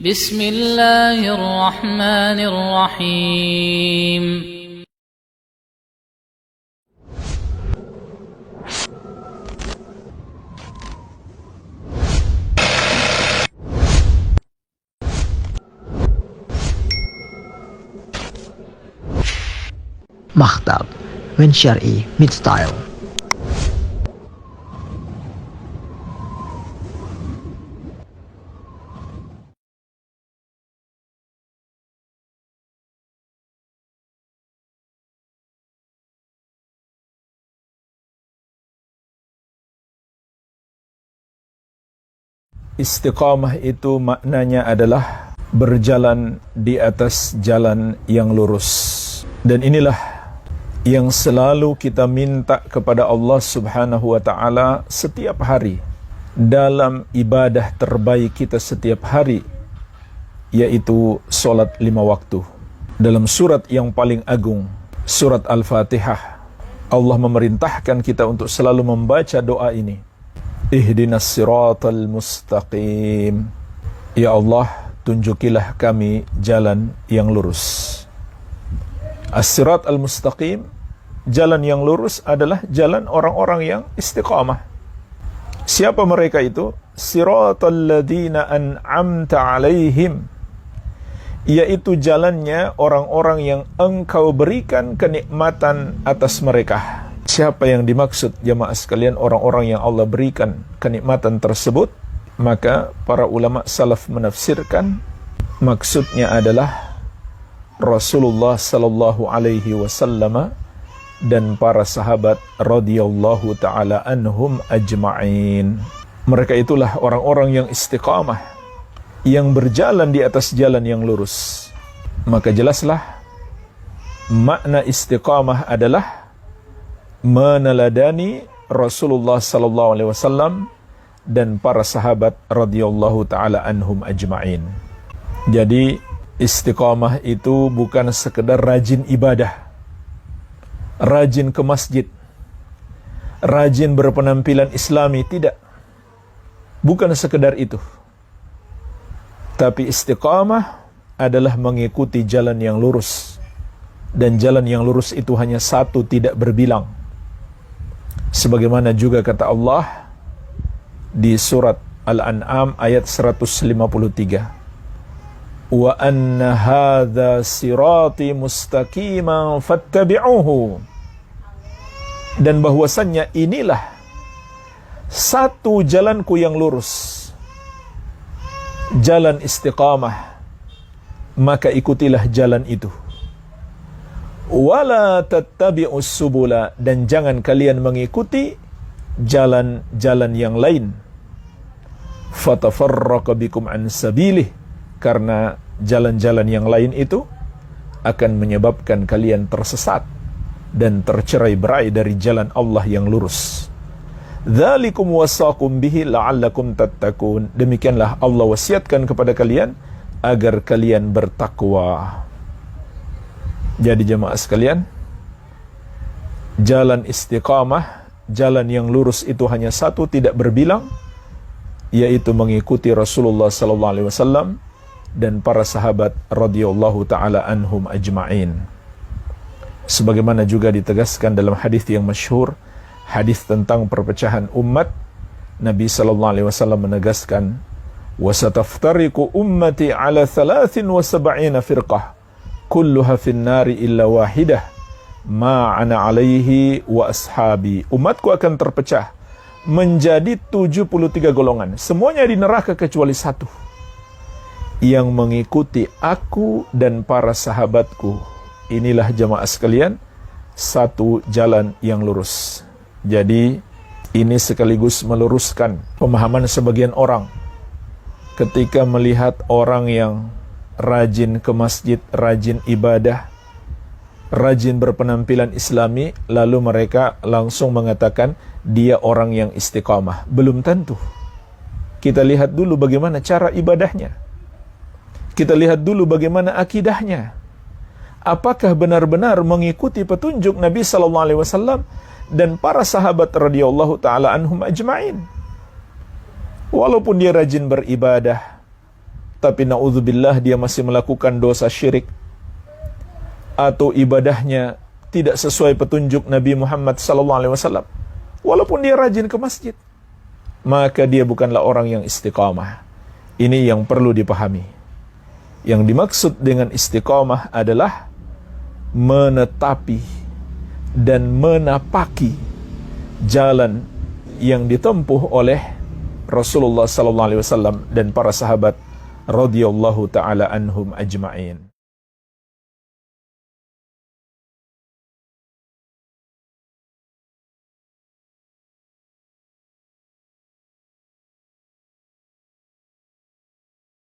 Bismillahirrahmanirrahim. Maktab min Syar'i Mid Style. Istiqamah itu maknanya adalah berjalan di atas jalan yang lurus. Dan inilah yang selalu kita minta kepada Allah Subhanahu wa ta'ala setiap hari dalam ibadah terbaik kita setiap hari, yaitu solat 5 waktu. Dalam surat yang paling agung, surat Al-Fatihah, Allah memerintahkan kita untuk selalu membaca doa ini. Ihdinas siratal mustaqim. Ya Allah, tunjukilah kami jalan yang lurus. As-sirat al-mustaqim, jalan yang lurus adalah jalan orang-orang yang istiqamah. Siapa mereka itu? Siratal ladzina an'amta alaihim, yaitu jalannya orang-orang yang engkau berikan kenikmatan atas mereka. Siapa yang dimaksud jamaah sekalian orang-orang yang Allah berikan kenikmatan tersebut? Maka para ulama salaf menafsirkan maksudnya adalah Rasulullah sallallahu alaihi wasallam dan para sahabat radhiyallahu taala anhum ajma'in. Mereka itulah orang-orang yang istiqamah, yang berjalan di atas jalan yang lurus. Maka jelaslah makna istiqamah adalah meneladani Rasulullah sallallahu alaihi wasallam dan para sahabat radhiyallahu taala anhum ajma'in. Jadi istiqamah itu bukan sekedar rajin ibadah, rajin ke masjid, rajin berpenampilan islami, tidak. Bukan sekedar itu. Tapi istiqamah adalah mengikuti jalan yang lurus. Dan jalan yang lurus itu hanya satu, tidak berbilang. Sebagaimana juga kata Allah di surat Al-An'am ayat 153. Wa anna hadza sirati mustaqiman fattabi'uhu. Dan bahwasannya inilah satu jalanku yang lurus, jalan istiqamah, maka ikutilah jalan itu. Wala tattabi'us subula, dan jangan kalian mengikuti jalan-jalan yang lain. Fatafarraqa bikum an sabilih, karena jalan-jalan yang lain itu akan menyebabkan kalian tersesat dan tercerai-berai dari jalan Allah yang lurus. Dzalikum wasaqum bihi la'allakum tattaqun. Demikianlah Allah wasiatkan kepada kalian agar kalian bertakwa. Jadi jemaah sekalian, jalan istiqamah, jalan yang lurus itu hanya satu, tidak berbilang, yaitu mengikuti Rasulullah sallallahu alaihi wasallam dan para sahabat radhiyallahu taala anhum ajma'in. Sebagaimana juga ditegaskan dalam hadis yang masyhur, hadis tentang perpecahan umat, Nabi sallallahu alaihi wasallam menegaskan, "Wa sataftariqu ummati ala 73 firqah, kulluha fin nari illa wahidah, ma ana alaihi wa ashabi." Umatku akan terpecah menjadi 73 golongan, semuanya di neraka kecuali satu, yang mengikuti aku dan para sahabatku. Inilah jamaah sekalian, satu jalan yang lurus. Jadi ini sekaligus meluruskan pemahaman sebagian orang ketika melihat orang yang rajin ke masjid, rajin ibadah, rajin berpenampilan islami, lalu mereka langsung mengatakan dia orang yang istiqamah. Belum tentu. Kita lihat dulu bagaimana cara ibadahnya. Kita lihat dulu bagaimana akidahnya. Apakah benar-benar mengikuti petunjuk Nabi sallallahu alaihi wasallam dan para sahabat radhiyallahu taala anhum ajma'in. Walaupun dia rajin beribadah, tapi naudzubillah dia masih melakukan dosa syirik, atau ibadahnya tidak sesuai petunjuk Nabi Muhammad SAW, walaupun dia rajin ke masjid, maka dia bukanlah orang yang istiqamah. Ini yang perlu dipahami. Yang dimaksud dengan istiqamah adalah menetapi dan menapaki jalan yang ditempuh oleh Rasulullah SAW dan para sahabat radhiyallahu taala anhum ajma'in.